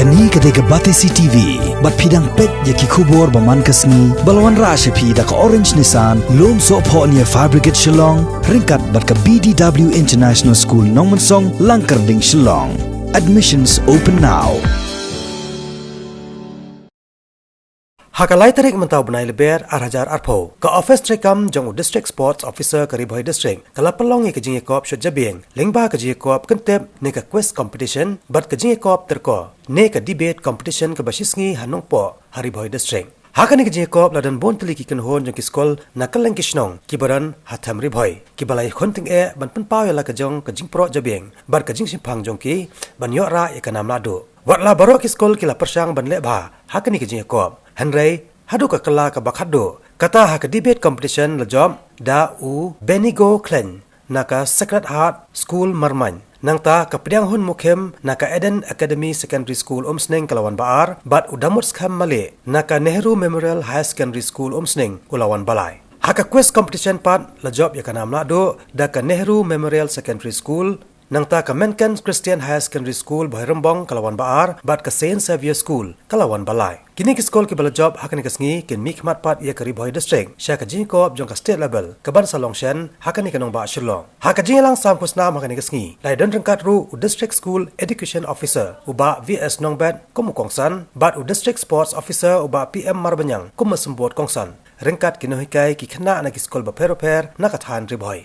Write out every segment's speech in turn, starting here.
Kani kadega batesi TV, bat pidang pet yaki kubor baman kasni, balwan rasha pi da ka Orange Nissan, lom so po niya Fabricate Shillong, ringkat bat ka BDW International School Nongmansong, Langkarding Shillong. Admissions open now. Haka lai tarik mentau benai leber arhajar arpo ka office trekam jong district sports officer ka Bhoi district kala pelong ke jinge kop shot jabing lengba ka jinge kop kentep ne ka quiz competition bat ka jinge kop terko ne ka debate competition ka basisngi hanong po hari Bhoi district haka ne ka jinge kop ladan bon teli ki kan hon jong ki skol na kaleng kishnong kibaran hatham ri Bhoi ki balai khonting e ban pen paw la ka jong ka jing pro jabing bar ka jing simpang jong ki ban yo ra e ka nam ladu watla baro ki skol kila persang ban le ba haka ne ka jinge kop Henry, hadu ka kala ka bakhado kata ha ka debate competition la jom da u Benigo Clan naka Sacred Heart School Marman nangta ka pediang hun mukhem naka Eden Academy Secondary School Umsning Kalawan Baar bat udamut skam male naka Nehru Memorial High Secondary School Umsning Ulawan Balai haka quiz competition pat la job ya kanam la do da ka Nehru Memorial Secondary School nangta ka Menken Christian High Secondary School Bhoi Rembong Kalawan Baar bat ka Saint Xavier School Kalawan Balai kini ki skol ki bala job hakani kasngi ken mi khmat pat ya kari Bhoi district sha ka jing ko jong ka state level ka ban salong shen hakani kanong ba shillong haka jing lang sam kusna hakani kasngi lai don rangkat ru district school education officer uba VS Nongbat kum kongsan bat district sports officer uba PM Marbanyang kum sembot kongsan rangkat kinohikai ki khna na ki skol ba per na kathan ri Bhoi.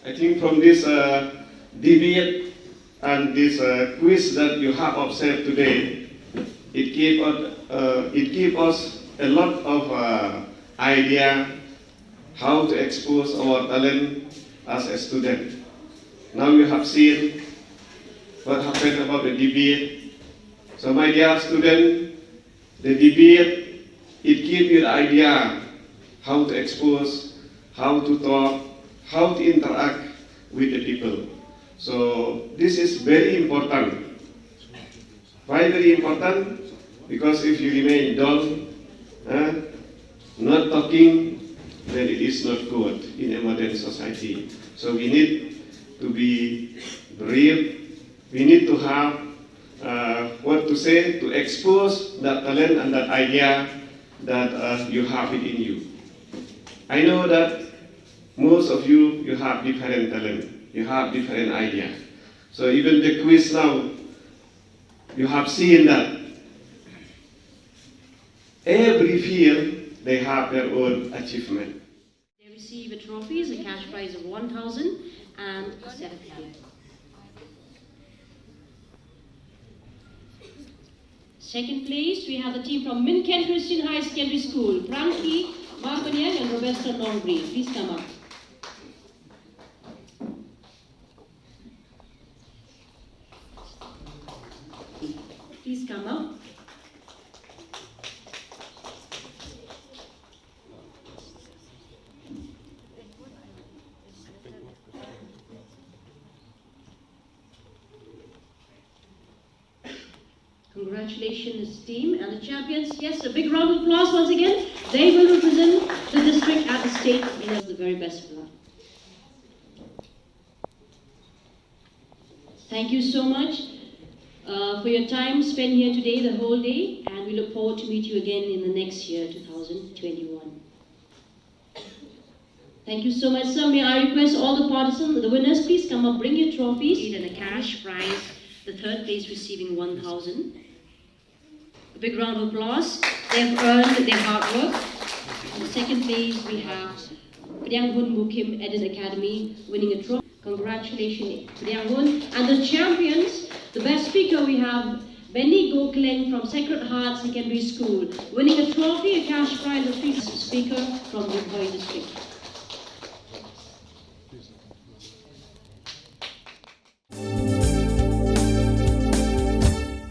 I think from this debate and this quiz that you have observed today, it gave us a lot of idea how to expose our talent as a student. Now you have seen what happened about the debate. So my dear student, the debate, it gives you the idea how to expose, how to talk, how to interact with the people. So this is very important. Why very important? Because if you remain dull, not talking, then it is not good in a modern society. So we need to be brave. We need to have what to say to expose that talent and that idea that you have it in you. I know that most of you have different talent. You have different ideas. So even the quiz now, you have seen that every field, they have their own achievement. They receive a trophy, a cash prize of 1,000 and a certificate. Second place, we have the team from Menken Christian High Secondary School, Frankie, Marpanyang and Roberta Nongri. Please come up. Please come up. Congratulations, team and the champions. Yes, a big round of applause once again. They will represent the district at the state. We have the very best of luck. Thank you so much for your time spent here today, the whole day, and we look forward to meet you again in the next year, 2021. Thank you so much, sir. May I request all the participants, the winners, please come up, bring your trophies and a cash prize. The third place receiving 1,000. A big round of applause. They have earned their hard work. In the second place, we have Pediang Hun Mukim Eden Academy winning a trophy. Congratulations, Pediang Hun. And the champions, the best speaker, we have Benigo Clan from Sacred Heart Secondary School winning a trophy, a cash prize, a free speaker from the Bhoi district.